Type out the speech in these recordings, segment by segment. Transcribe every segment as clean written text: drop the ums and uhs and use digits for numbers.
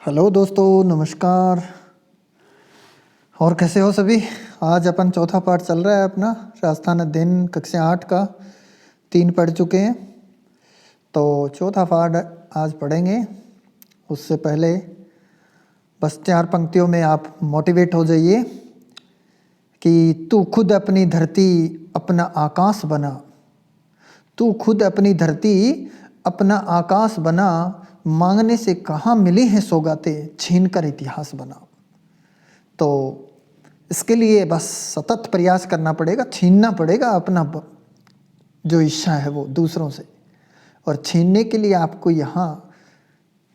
Hello दोस्तों, नमस्कार। और कैसे हो सभी। आज अपन चौथा पाठ चल रहा है अपना राजस्थान अध्ययन कक्षा 8 का। 3 पढ़ चुके हैं, तो चौथा पाठ आज पढ़ेंगे। उससे पहले बस 4 पंक्तियों में आप मोटिवेट हो जाइए कि तू खुद अपनी धरती अपना आकाश बना। तू खुद अपनी धरती अपना आकाश बना, मांगने से कहाँ मिली है सौगातें, छीन कर इतिहास बना। तो इसके लिए बस सतत प्रयास करना पड़ेगा, छीनना पड़ेगा अपना जो इच्छा है वो दूसरों से। और छीनने के लिए आपको यहाँ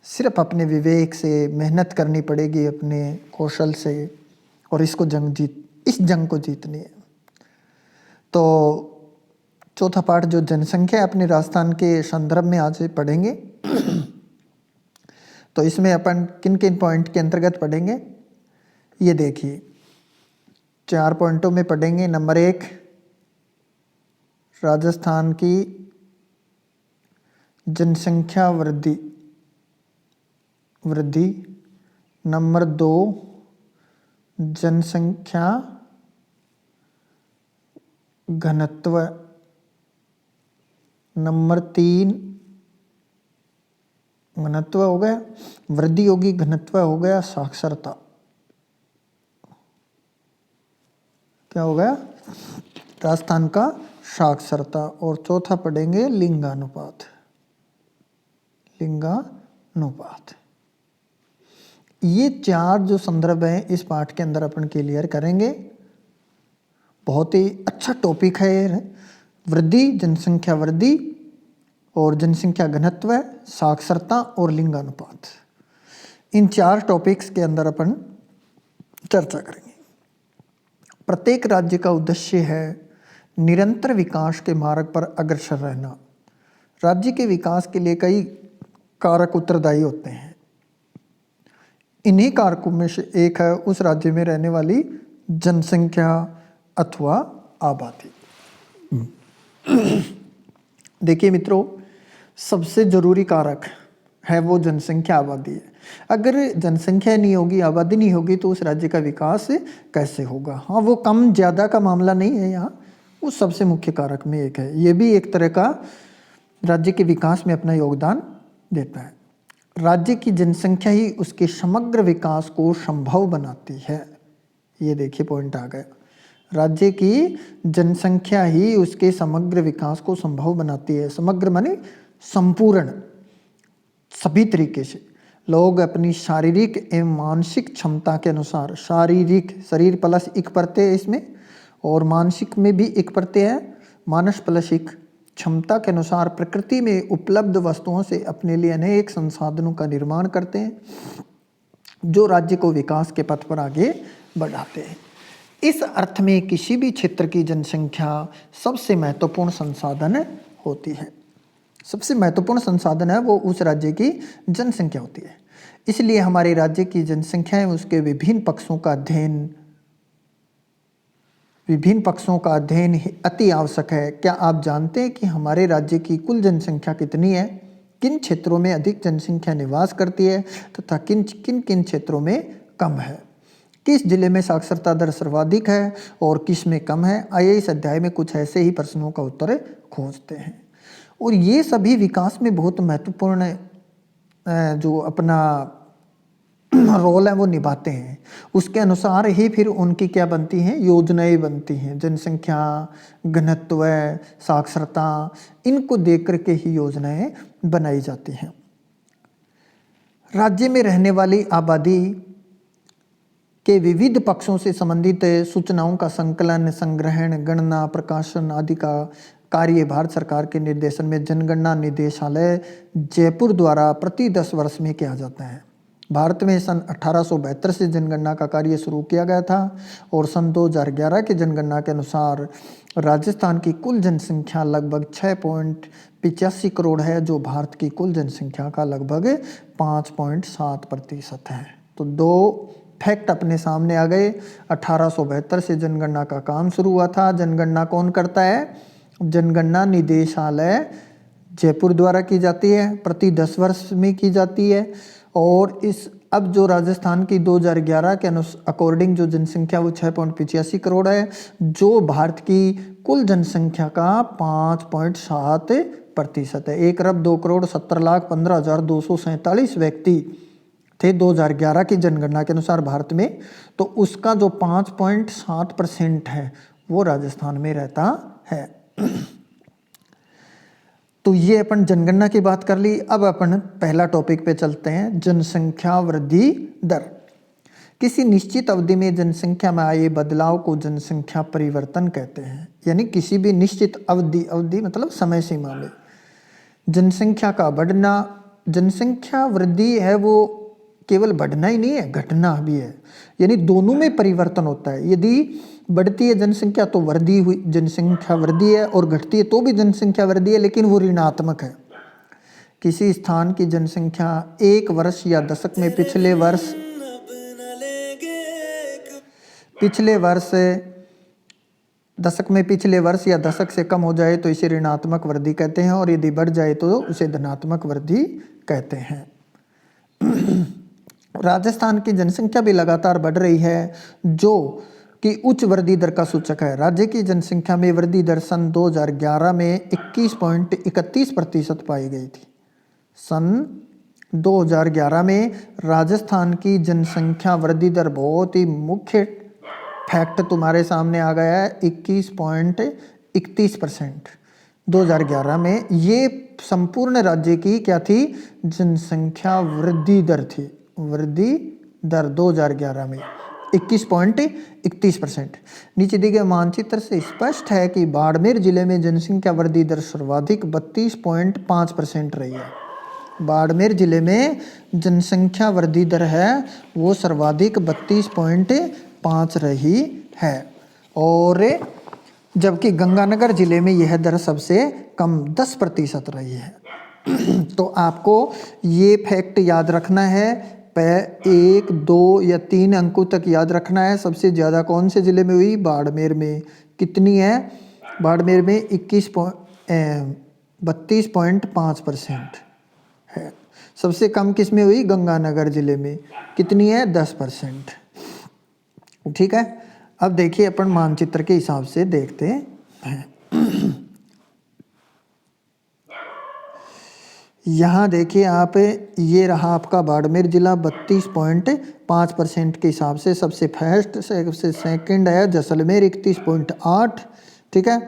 सिर्फ अपने विवेक से मेहनत करनी पड़ेगी, अपने कौशल से, और इस जंग को जीतनी है। तो चौथा पाठ जो जनसंख्या है अपने राजस्थान के संदर्भ में आज पढ़ेंगे। तो इसमें अपन किन किन पॉइंट के अंतर्गत पढ़ेंगे ये देखिए। 4 पॉइंटों में पढ़ेंगे। नंबर 1, राजस्थान की जनसंख्या वृद्धि। नंबर 2, जनसंख्या घनत्व। नंबर 3, घनत्व हो गया, वृद्धि होगी, घनत्व हो गया, साक्षरता। क्या हो गया? राजस्थान का साक्षरता। और चौथा पढ़ेंगे लिंगानुपात। ये 4 जो संदर्भ हैं इस पाठ के अंदर अपन क्लियर करेंगे। बहुत ही अच्छा टॉपिक है ये। वृद्धि, जनसंख्या वृद्धि और जनसंख्या घनत्व, साक्षरता और लिंगानुपात, इन 4 टॉपिक्स के अंदर अपन चर्चा करेंगे। प्रत्येक राज्य का उद्देश्य है निरंतर विकास के मार्ग पर अग्रसर रहना। राज्य के विकास के लिए कई कारक उत्तरदायी होते हैं। इन्हीं कारकों में से एक है उस राज्य में रहने वाली जनसंख्या अथवा आबादी। देखिए मित्रों, सबसे जरूरी कारक है वो जनसंख्या आबादी है। अगर जनसंख्या नहीं होगी, आबादी नहीं होगी, तो उस राज्य का विकास कैसे होगा। हाँ, वो कम ज़्यादा का मामला नहीं है यहाँ, वो सबसे मुख्य कारक में एक है। ये भी एक तरह का राज्य के विकास में अपना योगदान देता है। राज्य की जनसंख्या ही उसके समग्र विकास को संभव बनाती है। ये देखिए पॉइंट आ गया। राज्य की जनसंख्या ही उसके समग्र विकास को संभव बनाती है। समग्र माने संपूर्ण, सभी तरीके से। लोग अपनी शारीरिक एवं मानसिक क्षमता के अनुसार, शारीरिक, शरीर प्लस इक प्रत्यय है इसमें, और मानसिक में भी इक प्रत्यय है, मानस प्लस इक, क्षमता के अनुसार प्रकृति में उपलब्ध वस्तुओं से अपने लिए अनेक संसाधनों का निर्माण करते हैं, जो राज्य को विकास के पथ पर आगे बढ़ाते हैं। इस अर्थ में किसी भी क्षेत्र की जनसंख्या सबसे महत्वपूर्ण संसाधन होती है। सबसे महत्वपूर्ण संसाधन है वो उस राज्य की जनसंख्या होती है। इसलिए हमारे राज्य की जनसंख्या है उसके विभिन्न पक्षों का अध्ययन अति आवश्यक है। क्या आप जानते हैं कि हमारे राज्य की कुल जनसंख्या कितनी है, किन क्षेत्रों में अधिक जनसंख्या निवास करती है तथा किन किन क्षेत्रों में कम है, किस जिले में साक्षरता दर सर्वाधिक है और किस में कम है। आइए इस अध्याय में कुछ ऐसे ही प्रश्नों का उत्तर खोजते हैं। और ये सभी विकास में बहुत महत्वपूर्ण जो अपना रोल है वो निभाते हैं। उसके अनुसार ही फिर उनकी क्या बनती हैं, योजनाएं बनती हैं। जनसंख्या घनत्व, साक्षरता, इनको देख करके ही योजनाएं बनाई जाती हैं। राज्य में रहने वाली आबादी के विविध पक्षों से संबंधित सूचनाओं का संकलन, संग्रहण, गणना, प्रकाशन आदि का कार्य भारत सरकार के निर्देशन में जनगणना निदेशालय जयपुर द्वारा प्रति 10 वर्ष में किया जाता है। भारत में सन 1872 से जनगणना का कार्य शुरू किया गया था और सन 2011 की जनगणना के अनुसार राजस्थान की कुल जनसंख्या लगभग 6.85 करोड़ है, जो भारत की कुल जनसंख्या का लगभग 5.7% है। तो 2 फैक्ट अपने सामने आ गए। 1872 से जनगणना का काम शुरू हुआ था। जनगणना कौन करता है? जनगणना निदेशालय जयपुर द्वारा की जाती है, प्रति 10 वर्ष में की जाती है। और इस अब जो राजस्थान की 2011 के अकॉर्डिंग जो जनसंख्या वो 6.85 करोड़ है, जो भारत की कुल जनसंख्या का 5.7% है। 1,02,70,15,247 व्यक्ति थे 2011 की जनगणना के अनुसार भारत में, तो उसका जो 5.7% है वो राजस्थान में रहता है। तो ये अपन जनगणना की बात कर ली। अब अपन पहला टॉपिक पे चलते हैं, जनसंख्या वृद्धि दर। किसी निश्चित अवधि में जनसंख्या में आए बदलाव को जनसंख्या परिवर्तन कहते हैं। यानी किसी भी निश्चित अवधि मतलब समय सीमा में जनसंख्या का बढ़ना, जनसंख्या वृद्धि है वो केवल बढ़ना ही नहीं है, घटना भी है। यानी दोनों में परिवर्तन होता है। यदि बढ़ती है जनसंख्या तो वृद्धि हुई, जनसंख्या वृद्धि है, और घटती है तो भी जनसंख्या वृद्धि है, लेकिन वो ऋणात्मक है। किसी स्थान की जनसंख्या एक वर्ष या दशक में पिछले वर्ष या दशक से कम हो जाए तो इसे ऋणात्मक वृद्धि कहते हैं, और यदि बढ़ जाए तो उसे धनात्मक वृद्धि कहते हैं। राजस्थान की जनसंख्या भी लगातार बढ़ रही है, जो कि उच्च वृद्धि दर का सूचक है। राज्य की जनसंख्या में वृद्धि दर सन 2011 में 21.31% पाई गई थी। सन 2011 में राजस्थान की जनसंख्या वृद्धि दर, बहुत ही मुख्य फैक्ट तुम्हारे सामने आ गया है, 21.31% 2011 में। ये संपूर्ण राज्य की क्या थी? जनसंख्या वृद्धि दर थी। वृद्धि दर 2011 में 21.31%। नीचे दिए गए मानचित्र से स्पष्ट है कि बाड़मेर जिले में जनसंख्या वृद्धि दर सर्वाधिक 32.5% रही है। बाड़मेर जिले में जनसंख्या वृद्धि दर है वो सर्वाधिक 32.5 रही है, और जबकि गंगानगर जिले में यह दर सबसे कम 10% रही है। तो आपको ये फैक्ट याद रखना है, 1, 2 या 3 अंकों तक याद रखना है। सबसे ज़्यादा कौन से ज़िले में हुई? बाड़मेर में। कितनी है? बाड़मेर में 32.5% है। सबसे कम किस में हुई? गंगानगर जिले में। कितनी है? 10%। ठीक है। अब देखिए अपन मानचित्र के हिसाब से देखते हैं। यहाँ देखिए आप, ये रहा आपका बाड़मेर जिला 32.5% के हिसाब से सबसे फर्स्ट, सबसे सेकंड है जैसलमेर 31.8। ठीक है,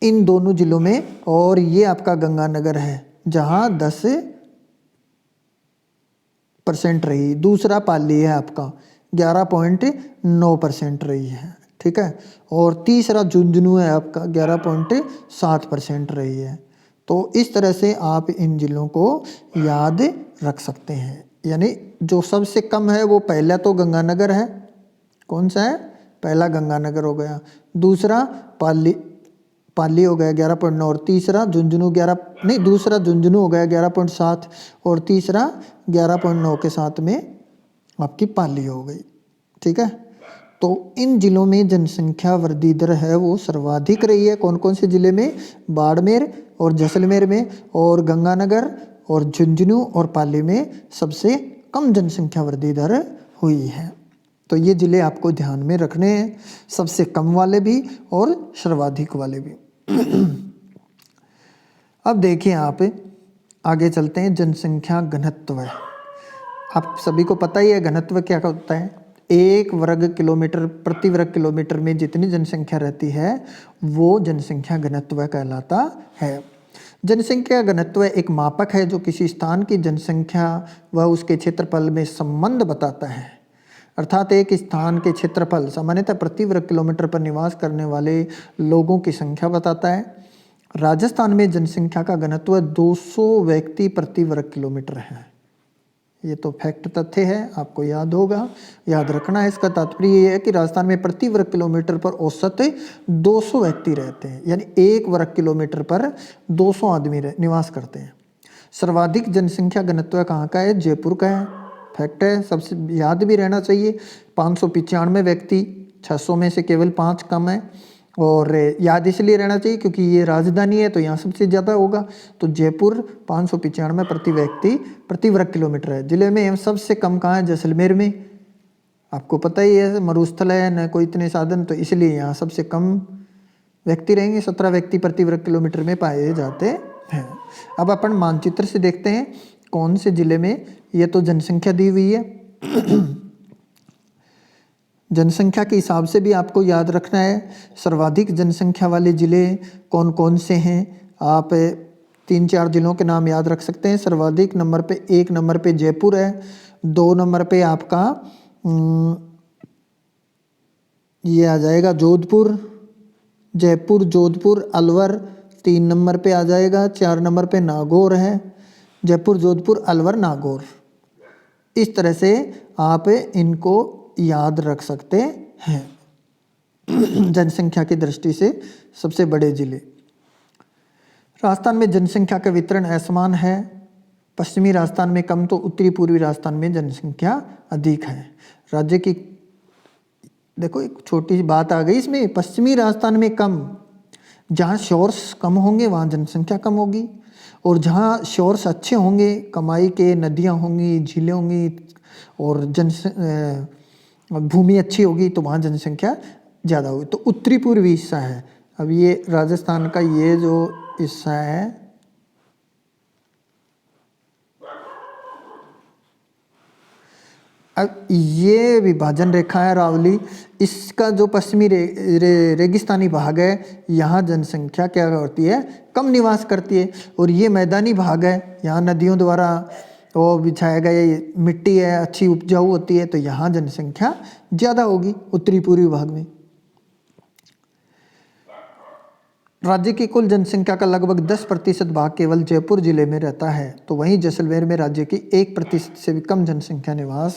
इन दोनों जिलों में। और ये आपका गंगानगर है जहाँ 10% रही। दूसरा पाली है आपका 11.9% रही है। ठीक है, और तीसरा झुंझुनू है आपका 11.7% रही है। तो इस तरह से आप इन जिलों को याद रख सकते हैं। यानी जो सबसे कम है वो पहला तो गंगानगर है। कौन सा है? पहला गंगानगर हो गया, दूसरा पाली हो गया 11.9, और तीसरा झुंझुनू दूसरा झुंझुनू हो गया 11.7, और तीसरा 11.9 के साथ में आपकी पाली हो गई। ठीक है, तो इन जिलों में जनसंख्या वृद्धि दर है वो सर्वाधिक रही है। कौन कौन से जिले में? बाड़मेर और जैसलमेर में, और गंगानगर और झुंझुनू और पाली में सबसे कम जनसंख्या वृद्धि दर हुई है। तो ये जिले आपको ध्यान में रखने हैं, सबसे कम वाले भी और सर्वाधिक वाले भी। अब देखिए आप आगे चलते हैं, जनसंख्या घनत्व। आप सभी को पता ही है घनत्व क्या होता है। एक प्रति वर्ग किलोमीटर में जितनी जनसंख्या रहती है वो जनसंख्या घनत्व कहलाता है। जनसंख्या घनत्व एक मापक है जो किसी स्थान की जनसंख्या व उसके क्षेत्रफल में संबंध बताता है। अर्थात एक स्थान के क्षेत्रफल सामान्यतः प्रति वर्ग किलोमीटर पर निवास करने वाले लोगों की संख्या बताता है। राजस्थान में जनसंख्या का घनत्व 200 व्यक्ति प्रति वर्ग किलोमीटर है। ये तो फैक्ट तथ्य है, आपको याद होगा, याद रखना है। इसका तात्पर्य ये है कि राजस्थान में प्रति वर्ग किलोमीटर पर औसत 200 व्यक्ति रहते हैं, यानी एक वर्ग किलोमीटर पर 200 आदमी निवास करते हैं। सर्वाधिक जनसंख्या घनत्व कहाँ का है? जयपुर का है। फैक्ट है, सबसे याद भी रहना चाहिए। 595 व्यक्ति, 600 में से केवल 5 कम है। और याद इसलिए रहना चाहिए क्योंकि ये राजधानी है तो यहाँ सबसे ज़्यादा होगा। तो जयपुर 595 प्रति व्यक्ति प्रति वर्ग किलोमीटर है। जिले में एवं सबसे कम कहाँ है? जैसलमेर में। आपको पता ही है मरुस्थल है, न कोई इतने साधन, तो इसलिए यहाँ सबसे कम व्यक्ति रहेंगे, 17 व्यक्ति प्रति वर्ग किलोमीटर में पाए जाते हैं। अब अपन मानचित्र से देखते हैं कौन से जिले में, ये तो जनसंख्या दी हुई है। जनसंख्या के हिसाब से भी आपको याद रखना है सर्वाधिक जनसंख्या वाले जिले कौन कौन से हैं। आप 3-4 जिलों के नाम याद रख सकते हैं। सर्वाधिक नंबर पे 1 नंबर पे जयपुर है, 2 नंबर पे आपका ये आ जाएगा जोधपुर, जयपुर, जोधपुर, अलवर 3 नंबर पे आ जाएगा, 4 नंबर पे नागौर है। जयपुर, जोधपुर, अलवर, नागौर, इस तरह से आप इनको याद रख सकते हैं। जनसंख्या की दृष्टि से सबसे बड़े जिले। राजस्थान में जनसंख्या का वितरण असमान है। पश्चिमी राजस्थान में कम तो उत्तरी पूर्वी राजस्थान में जनसंख्या अधिक है। राज्य की देखो एक छोटी सी बात आ गई इसमें, पश्चिमी राजस्थान में कम, जहाँ शोर्स कम होंगे वहाँ जनसंख्या कम होगी, और जहाँ शोर्स अच्छे होंगे, कमाई के, नदियाँ होंगी, झीलें होंगी और भूमि अच्छी होगी तो वहाँ जनसंख्या ज़्यादा होगी। तो उत्तरी पूर्वी हिस्सा है। अब ये राजस्थान का ये जो हिस्सा है, अब ये विभाजन रेखा है अरावली, इसका जो पश्चिमी रेगिस्तानी भाग है यहाँ जनसंख्या क्या होती है? कम निवास करती है। और ये मैदानी भाग है, यहाँ नदियों द्वारा वो बिछाया गया ये मिट्टी है, अच्छी उपजाऊ होती है, तो यहाँ जनसंख्या ज़्यादा होगी उत्तरी पूर्वी भाग में। राज्य की कुल जनसंख्या का लगभग 10% भाग केवल जयपुर जिले में रहता है, तो वहीं जैसलमेर में राज्य की 1% से भी कम जनसंख्या निवास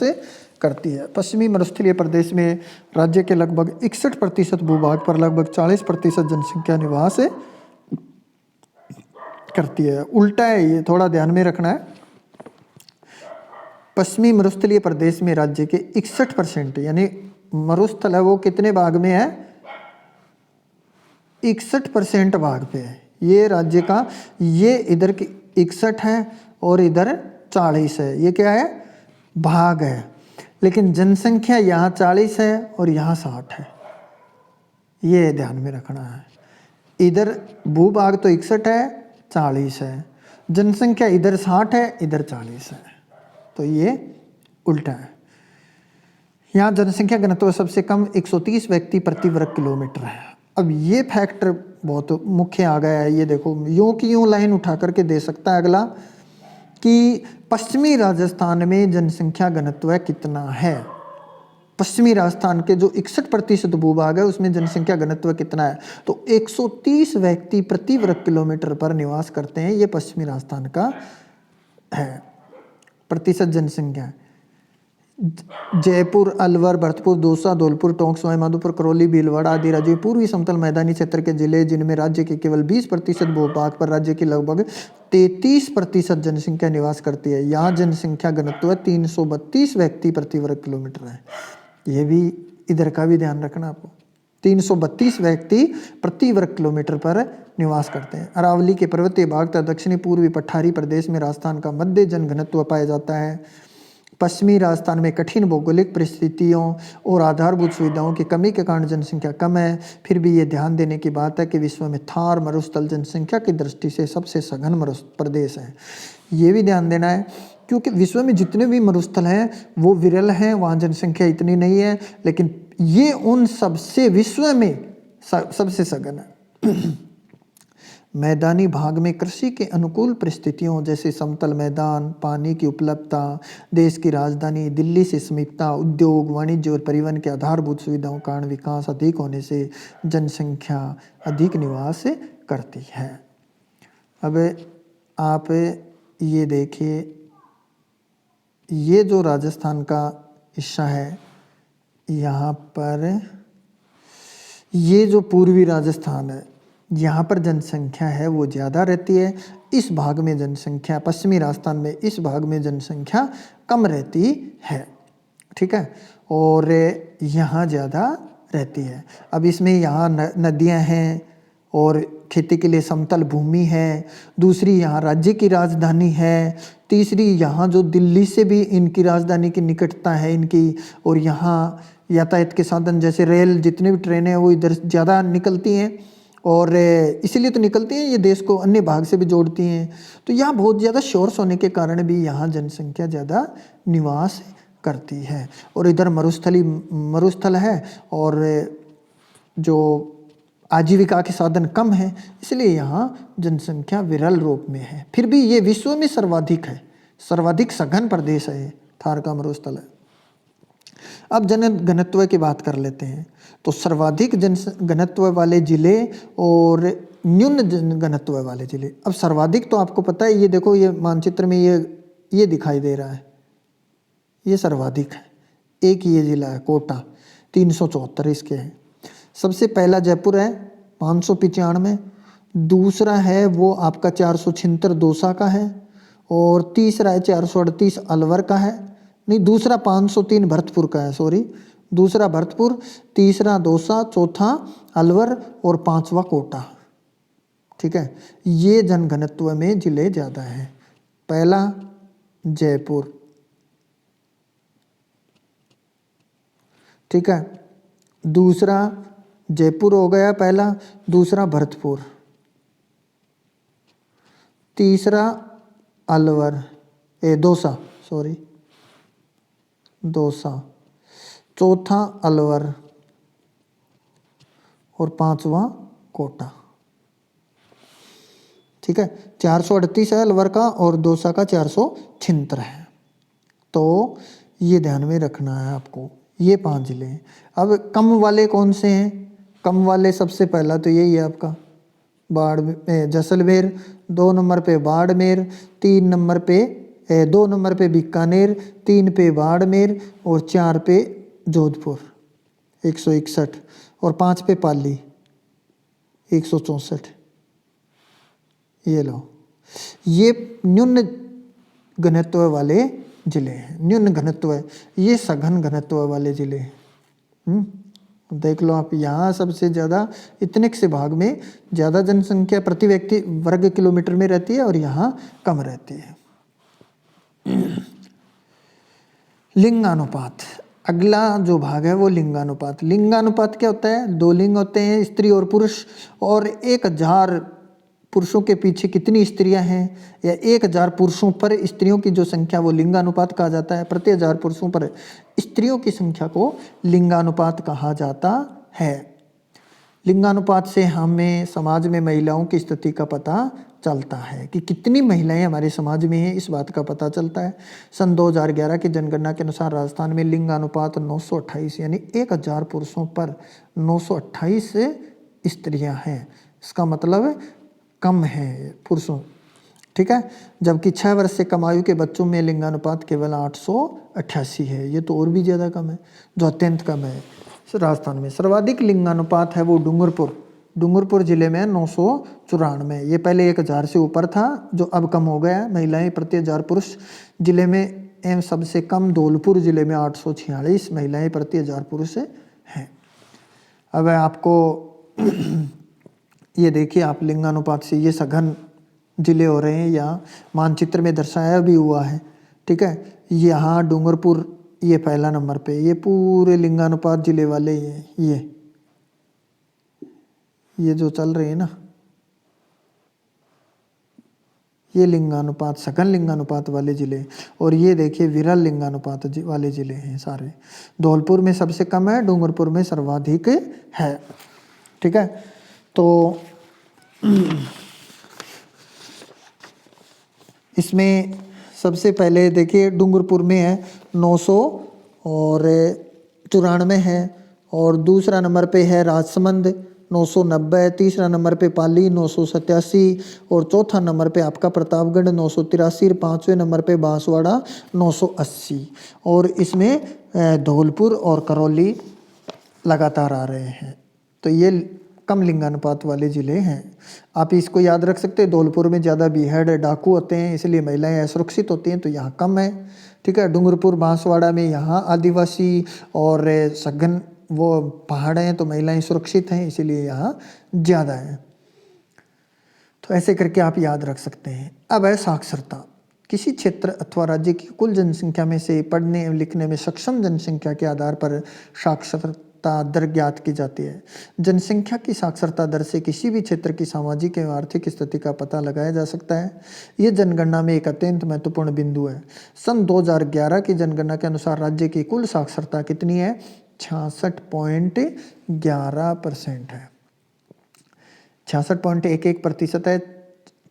करती है। पश्चिमी मरुस्थलीय प्रदेश में राज्य के लगभग 61% भूभाग पर लगभग 40% जनसंख्या निवास करती है। उल्टा है ये, थोड़ा ध्यान में रखना है। पश्चिमी मरुस्थलीय प्रदेश में राज्य के 61%, यानी मरुस्थल है वो कितने भाग में है? 61% भाग पे है ये राज्य का। ये इधर की 61 है और इधर 40 है, ये क्या है? भाग है। लेकिन जनसंख्या यहाँ 40 है और यहाँ 60 है, ये ध्यान में रखना है। इधर भूभाग तो 61 है, 40 है, जनसंख्या इधर 60 है, इधर 40 है, तो ये उल्टा है। यहाँ जनसंख्या घनत्व सबसे कम 130 व्यक्ति प्रति वर्ग किलोमीटर है। अब ये फैक्टर बहुत मुख्य आ गया है। ये देखो यूं की यूं लाइन उठा करके दे सकता है अगला कि पश्चिमी राजस्थान में जनसंख्या घनत्व कितना है। पश्चिमी राजस्थान के जो 61% भूभाग है उसमें जनसंख्या घनत्व कितना है? तो 130 व्यक्ति प्रति वर्ग किलोमीटर पर निवास करते हैं। ये पश्चिमी राजस्थान का है प्रतिशत जनसंख्या। जयपुर, अलवर, भरतपुर, दौसा, धौलपुर, टोंक, सवाई माधोपुर, करौली, भीलवाड़ा आदि राज्य पूर्वी समतल मैदानी क्षेत्र के जिले जिनमें राज्य के केवल 20% भूभाग पर राज्य की लगभग 33% जनसंख्या निवास करती है। यहाँ जनसंख्या घनत्व 332 व्यक्ति प्रति वर्ग किलोमीटर है। ये भी इधर का भी ध्यान रखना आपको, 332 व्यक्ति प्रति वर्ग किलोमीटर पर निवास करते हैं। अरावली के पर्वतीय भाग तथा दक्षिणी पूर्वी पठारी प्रदेश में राजस्थान का मध्य जन घनत्व पाया जाता है। पश्चिमी राजस्थान में कठिन भौगोलिक परिस्थितियों और आधारभूत सुविधाओं की कमी के कारण जनसंख्या कम है। फिर भी ये ध्यान देने की बात है कि विश्व में थार मरुस्थल जनसंख्या की दृष्टि से सबसे सघन प्रदेश है। ये भी ध्यान देना है क्योंकि विश्व में जितने भी मरुस्थल हैं वो विरल हैं, वहाँ जनसंख्या इतनी नहीं है, लेकिन ये उन सबसे विश्व में सबसे सघन है। मैदानी भाग में कृषि के अनुकूल परिस्थितियों जैसे समतल मैदान, पानी की उपलब्धता, देश की राजधानी दिल्ली से समीपता, उद्योग, वाणिज्य और परिवहन के आधारभूत सुविधाओं के कारण विकास अधिक होने से जनसंख्या अधिक निवास करती है। अब आप ये देखिए, ये जो राजस्थान का हिस्सा है, यहाँ पर ये जो पूर्वी राजस्थान है यहाँ पर जनसंख्या है वो ज़्यादा रहती है। इस भाग में जनसंख्या, पश्चिमी राजस्थान में इस भाग में जनसंख्या कम रहती है, ठीक है, और यहाँ ज़्यादा रहती है। अब इसमें यहाँ नदियाँ हैं और खेती के लिए समतल भूमि है, दूसरी यहाँ राज्य की राजधानी है, तीसरी यहाँ जो दिल्ली से भी इनकी राजधानी की निकटता है इनकी, और यहाँ यातायात के साधन जैसे रेल, जितनी भी ट्रेनें हैं वो इधर ज़्यादा निकलती हैं, और इसीलिए तो निकलती हैं, ये देश को अन्य भाग से भी जोड़ती हैं। तो यहाँ बहुत ज़्यादा शोर्स होने के कारण भी यहाँ जनसंख्या ज़्यादा निवास करती है, और इधर मरुस्थल है, और जो आजीविका के साधन कम है, इसलिए यहाँ जनसंख्या विरल रूप में है। फिर भी ये विश्व में सर्वाधिक है, सर्वाधिक सघन प्रदेश है ये थार का मरुस्थल है। अब जन घनत्व की बात कर लेते हैं। तो सर्वाधिक जन घनत्व वाले जिले और न्यून जन घनत्व वाले जिले। अब सर्वाधिक तो आपको पता है, ये देखो ये मानचित्र में ये दिखाई दे रहा है, ये सर्वाधिक है। एक ये जिला है कोटा, 374 इसके हैं। सबसे पहला जयपुर है 595, दूसरा है वो आपका 476 दौसा का है, और तीसरा है 438 अलवर का है, नहीं दूसरा 503 भरतपुर का है, सॉरी, दूसरा भरतपुर, तीसरा दौसा, चौथा अलवर और पांचवा कोटा। ठीक है, ये जनघनत्व में जिले ज़्यादा हैं। पहला जयपुर, ठीक है, दूसरा जयपुर हो गया पहला, दूसरा भरतपुर, तीसरा अलवर दौसा, सॉरी दौसा, चौथा अलवर और पांचवा कोटा। ठीक है, 438 है अलवर का और दौसा का 476 है। तो ये ध्यान में रखना है आपको, ये 5 जिले हैं। अब कम वाले कौन से हैं? कम वाले सबसे पहला तो यही है आपका जैसलमेर, 2 नंबर पे बाड़मेर, 3 नंबर पे 2 नंबर पे बीकानेर, 3 पे बाड़मेर और 4 पे जोधपुर 161 और 5 पे पाली 164। ये लो, ये न्यून घनत्व वाले जिले हैं। न्यून घनत्व है, ये सघन घनत्व वाले जिले हैं। देख लो आप, यहाँ सबसे ज़्यादा इतने से भाग में ज़्यादा जनसंख्या प्रति व्यक्ति वर्ग किलोमीटर में रहती है और यहाँ कम रहती है। लिंगानुपात, अगला जो भाग है वो लिंगानुपात। लिंगानुपात क्या होता है? 2 लिंग होते हैं, स्त्री और पुरुष, और 1000 पुरुषों के पीछे कितनी स्त्रियां हैं, या 1000 पुरुषों पर स्त्रियों की जो संख्या वो लिंगानुपात कहा जाता है। प्रति 1000 पुरुषों पर स्त्रियों की संख्या को लिंगानुपात कहा जाता है। लिंगानुपात से हमें समाज में महिलाओं की स्थिति का पता चलता है कि कितनी महिलाएं हमारे समाज में हैं, इस बात का पता चलता है। सन 2011 की जनगणना के अनुसार राजस्थान में लिंगानुपात 928, यानी 1000 पुरुषों पर 928 स्त्रियां हैं। इसका मतलब कम है पुरुषों, ठीक है। जबकि 6 वर्ष से कम आयु के बच्चों में लिंगानुपात केवल 888 है। ये तो और भी ज़्यादा कम है, जो अत्यंत कम है। राजस्थान में सर्वाधिक लिंगानुपात है वो डूंगरपुर जिले में 994। ये पहले 1000 से ऊपर था, जो अब कम हो गया। महिलाएं प्रति 1000 पुरुष जिले में एवं सबसे कम धौलपुर जिले में 846 महिलाएं प्रति 1000 पुरुष हैं। अब आपको ये देखिए आप, लिंगानुपात से ये सघन जिले हो रहे हैं, यहाँ मानचित्र में दर्शाया भी हुआ है, ठीक है। यहाँ डूंगरपुर ये पहला नंबर पे, ये पूरे लिंगानुपात जिले वाले ये जो चल रहे हैं ना, ये लिंगानुपात सघन लिंगानुपात वाले जिले। और ये देखिए विरल लिंगानुपात वाले जिले हैं सारे। धौलपुर में सबसे कम है, डूंगरपुर में सर्वाधिक है, ठीक है। तो इसमें सबसे पहले देखिए डूंगरपुर में है 994 है, और दूसरा नंबर पे है राजसमंद 990, तीसरा नंबर पे पाली 987 और चौथा नंबर पे आपका प्रतापगढ़ 983, 5वें नंबर पे बांसवाड़ा 980। और इसमें धौलपुर और करौली लगातार आ रहे हैं। तो ये कम लिंगानुपात वाले जिले हैं। आप इसको याद रख सकते हैं, धौलपुर में ज़्यादा बीहड़ डाकू होते हैं, इसलिए महिलाएं असुरक्षित होती हैं, तो यहाँ कम है, ठीक है। डूंगरपुर बांसवाड़ा में यहाँ आदिवासी और सघन वो पहाड़ हैं तो महिलाएं सुरक्षित हैं, इसीलिए यहाँ ज़्यादा है। तो ऐसे करके आप याद रख सकते हैं। अब है साक्षरता। किसी क्षेत्र अथवा राज्य की कुल जनसंख्या में से पढ़ने लिखने में सक्षम जनसंख्या के आधार पर साक्षरता दर ज्ञात की जाती है। जनसंख्या की साक्षरता दर से किसी भी क्षेत्र की सामाजिक एवं आर्थिक स्थिति का पता लगाया जा सकता है। ये जनगणना में एक अत्यंत महत्वपूर्ण बिंदु है। सन 2011 की जनगणना के अनुसार राज्य की कुल साक्षरता कितनी है? 66.11% है। 66.11% है।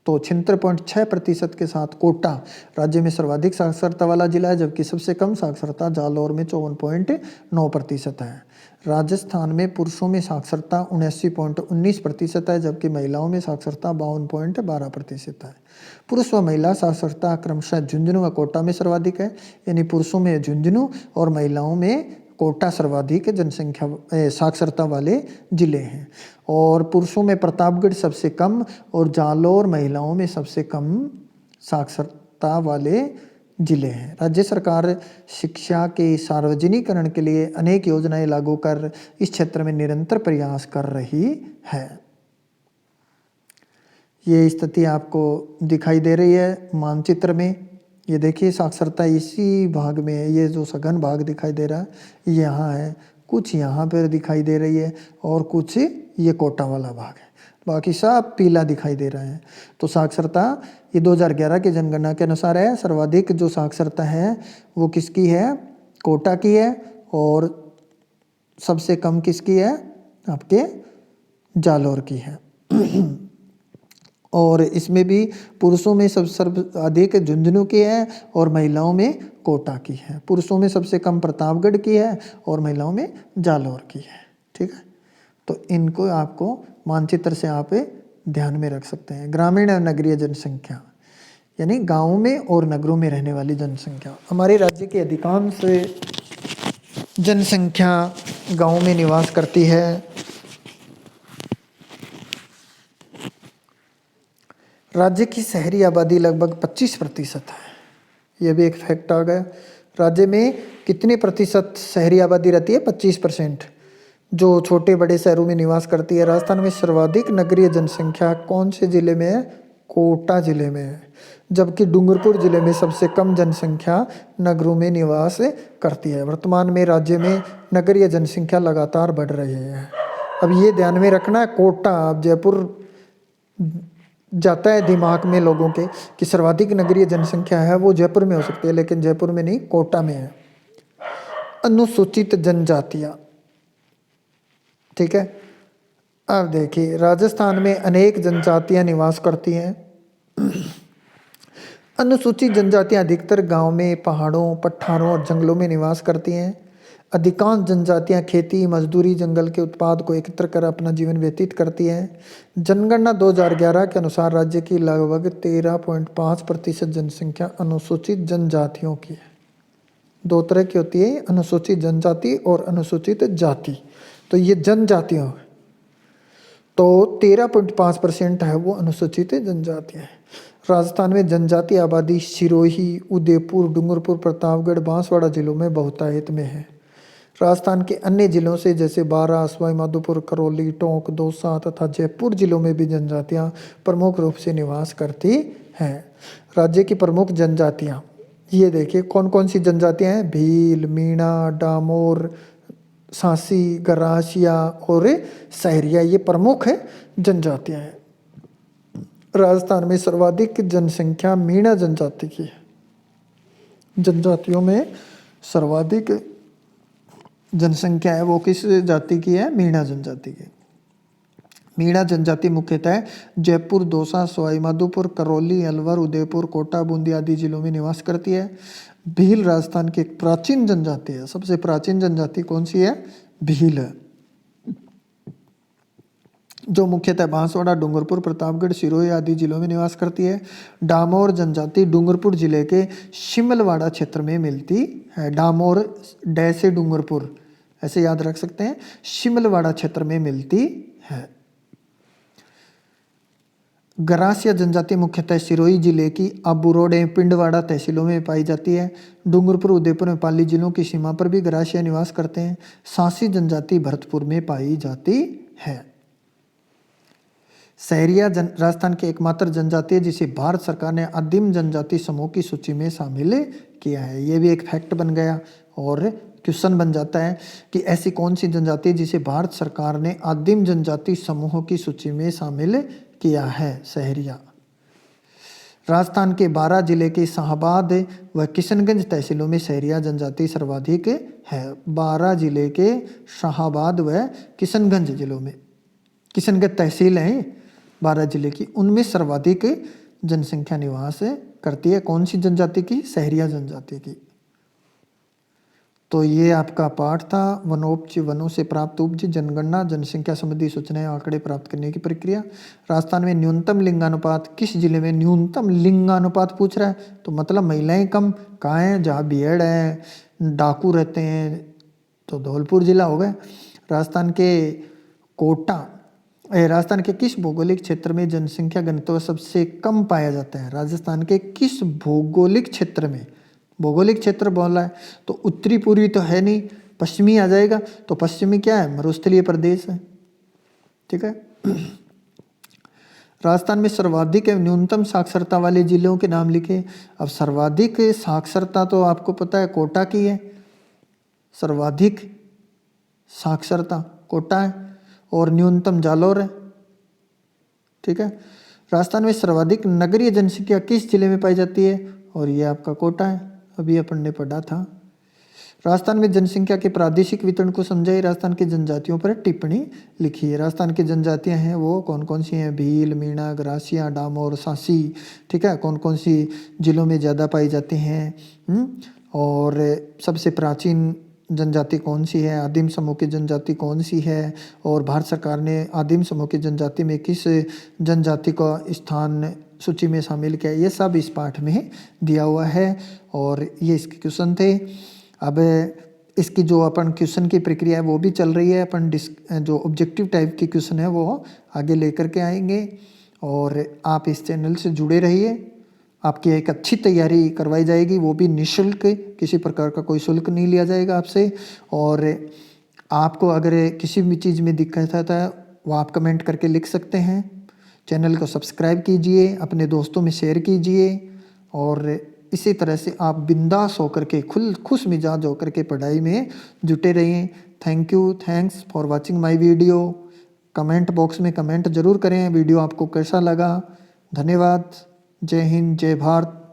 तो 76.6% के साथ कोटा राज्य में सर्वाधिक साक्षरता वाला जिला है, जबकि सबसे कम साक्षरता जालौर में 54.9% है। राजस्थान में पुरुषों में साक्षरता 79.19% है, जबकि महिलाओं में साक्षरता 52.12% है। पुरुष व महिला साक्षरता क्रमशः झुंझुनू व कोटा में सर्वाधिक है, यानी पुरुषों में झुंझुनू और महिलाओं में कोटा सर्वाधिक जनसंख्या साक्षरता वाले जिले हैं। और पुरुषों में प्रतापगढ़ सबसे कम और जालौर महिलाओं में सबसे कम साक्षरता वाले जिले हैं। राज्य सरकार शिक्षा के सार्वजनिकरण के लिए अनेक योजनाएं लागू कर इस क्षेत्र में निरंतर प्रयास कर रही है। ये स्थिति आपको दिखाई दे रही है मानचित्र में। ये देखिए साक्षरता इसी भाग में है। ये जो सघन भाग दिखाई दे रहा है यहाँ है, कुछ यहाँ पर दिखाई दे रही है और कुछ ये कोटा वाला भाग है, बाकी सब पीला दिखाई दे रहा है। तो साक्षरता ये 2011 की जनगणना के अनुसार है। सर्वाधिक जो साक्षरता है वो किसकी है? कोटा की है। और सबसे कम किसकी है? आपके जालौर की है। और इसमें भी पुरुषों में सर्वाधिक झुंझुनू की है और महिलाओं में कोटा की है। पुरुषों में सबसे कम प्रतापगढ़ की है और महिलाओं में जालौर की है। ठीक है, तो इनको आपको मानचित्र से आप ध्यान में रख सकते हैं। ग्रामीण और नगरीय जनसंख्या, यानी गाँव में और नगरों में रहने वाली जनसंख्या। हमारे राज्य की अधिकांश जनसंख्या गाँव में निवास करती है। राज्य की शहरी आबादी लगभग 25% है। यह भी एक फैक्ट आ गया। राज्य में कितने प्रतिशत शहरी आबादी रहती है? 25%, जो छोटे बड़े शहरों में निवास करती है। राजस्थान में सर्वाधिक नगरीय जनसंख्या कौन से जिले में है? कोटा जिले में है, जबकि डूंगरपुर जिले में सबसे कम जनसंख्या नगरों में निवास करती है। वर्तमान में राज्य में नगरीय जनसंख्या लगातार बढ़ रही है। अब ये ध्यान में रखना है, कोटा, अब जयपुर जाता है दिमाग में लोगों के कि सर्वाधिक नगरीय जनसंख्या है वो जयपुर में हो सकती है, लेकिन जयपुर में नहीं, कोटा में है। अनुसूचित जनजातियां, ठीक है। अब देखिए राजस्थान में अनेक जनजातियां निवास करती हैं। अनुसूचित जनजातियां अधिकतर गांव में, पहाड़ों, पठारों और जंगलों में निवास करती हैं। अधिकांश जनजातियां खेती, मजदूरी, जंगल के उत्पाद को एकत्र कर अपना जीवन व्यतीत करती हैं। जनगणना 2011 के अनुसार राज्य की लगभग 13.5% जनसंख्या अनुसूचित जनजातियों की है। दो तरह की होती है, अनुसूचित जनजाति और अनुसूचित जाति। तो ये जनजातियों, तो 13.5% है वो अनुसूचित जनजाति है। राजस्थान में जनजाति आबादी सिरोही, उदयपुर, डूंगरपुर, प्रतापगढ़, बांसवाड़ा जिलों में बहुतायत में है। राजस्थान के अन्य जिलों से जैसे बारां, सवाई माधोपुर, करौली, टोंक, दौसा तथा जयपुर जिलों में भी जनजातियां प्रमुख रूप से निवास करती हैं। राज्य की प्रमुख जनजातियां ये देखिए कौन कौन सी जनजातियां हैं? भील, मीणा, डामोर, सांसी, गरासिया और सहरिया, ये प्रमुख है जनजातियां हैं। राजस्थान में सर्वाधिक जनसंख्या मीणा जनजाति की है। जनजातियों में सर्वाधिक जनसंख्या है वो किस जाति की है? मीणा जनजाति की। मीणा जनजाति मुख्यतः जयपुर, दौसा, सवाई माधोपुर, करौली, अलवर, उदयपुर, कोटा, बूंदी आदि जिलों में निवास करती है। भील राजस्थान की एक प्राचीन जनजाति है। सबसे प्राचीन जनजाति कौन सी है? भील है, जो मुख्यतः बांसवाड़ा, डूंगरपुर, प्रतापगढ़, सिरोही आदि जिलों में निवास करती है। डामोर जनजाति डूंगरपुर जिले के शिमलवाड़ा क्षेत्र में मिलती है। डामोर डै से डूंगरपुर, ऐसे याद रख सकते हैं, शिमलवाड़ा क्षेत्र में मिलती है। गरासिया जनजाति मुख्यतः सिरोही जिले की अबूरोड एवं पिंडवाड़ा तहसीलों में पाई जाती है। डूंगरपुर, उदयपुर में पाली जिलों की सीमा पर भी गरासिया निवास करते हैं। सांसी जनजाति भरतपुर में पाई जाती है। सहरिया राजस्थान की एकमात्र जनजाति है जिसे भारत सरकार ने आदिम जनजाति समूह की सूची में शामिल किया है। ये भी एक फैक्ट बन गया और क्वेश्चन बन जाता है कि ऐसी कौन सी जनजाति जिसे भारत सरकार ने आदिम जनजाति समूह की सूची में शामिल किया है। सहरिया राजस्थान के 12 जिले के शाहबाद व किशनगंज तहसीलों में सहरिया जनजाति सर्वाधिक है। 12 जिले के शाहबाद व किशनगंज जिलों में, किशनगंज तहसील है 12 जिले की, उनमें सर्वाधिक जनसंख्या निवास करती है। कौन सी जनजाति की? सहरिया जनजाति की। तो ये आपका पाठ था वनोपज, वनों से प्राप्त उपज, जनगणना, जनसंख्या संबंधी सूचनाएं, आंकड़े प्राप्त करने की प्रक्रिया। राजस्थान में न्यूनतम लिंगानुपात किस जिले में? न्यूनतम लिंगानुपात पूछ रहा है तो मतलब महिलाएं कम कहाँ हैं? जहाँ भीड़ है, डाकू रहते हैं, तो धौलपुर जिला हो गया। राजस्थान के किस भौगोलिक क्षेत्र में जनसंख्या घनत्व सबसे कम पाया जाता है? राजस्थान के किस भौगोलिक क्षेत्र में? भौगोलिक क्षेत्र बोला है तो उत्तरी पूर्वी तो है नहीं, पश्चिमी आ जाएगा। तो पश्चिमी क्या है? मरुस्थलीय प्रदेश है। ठीक है। राजस्थान में सर्वाधिक एवं न्यूनतम साक्षरता वाले जिलों के नाम लिखे। अब सर्वाधिक साक्षरता तो आपको पता है कोटा की है, सर्वाधिक साक्षरता कोटा है और न्यूनतम जालौर है। ठीक है। राजस्थान में सर्वाधिक नगरीय जनसंख्या किस जिले में पाई जाती है? और ये आपका कोटा है, अभी अपन ने पढ़ा था। राजस्थान में जनसंख्या के प्रादेशिक वितरण को समझाइए। राजस्थान की जनजातियों पर टिप्पणी लिखिए। राजस्थान की जनजातियां हैं वो कौन कौन सी हैं? भील, मीणा, गरासिया, डामोर, सांसी। ठीक है। कौन कौन सी जिलों में ज़्यादा पाई जाती हैं? और सबसे प्राचीन जनजाति कौन सी है? आदिम समूह की जनजाति कौन सी है? और भारत सरकार ने आदिम समूह की जनजाति में किस जनजाति का स्थान सूची में शामिल किया? ये सब इस पाठ में दिया हुआ है और ये इसके क्वेश्चन थे। अब इसकी जो अपन क्वेश्चन की प्रक्रिया है वो भी चल रही है। अपन जो ऑब्जेक्टिव टाइप के क्वेश्चन है वो आगे लेकर के आएंगे और आप इस चैनल से जुड़े रहिए। आपकी एक अच्छी तैयारी करवाई जाएगी, वो भी निःशुल्क, किसी प्रकार का कोई शुल्क नहीं लिया जाएगा आपसे। और आपको अगर किसी भी चीज़ में दिक्कत आता है वो आप कमेंट करके लिख सकते हैं। चैनल को सब्सक्राइब कीजिए, अपने दोस्तों में शेयर कीजिए और इसी तरह से आप बिंदास होकर के खुश मिजाज होकर के पढ़ाई में जुटे रहिए। Thank you, thanks for watching my video. Comment box में कमेंट ज़रूर करें वीडियो आपको कैसा लगा। धन्यवाद। जय हिंद, जय भारत।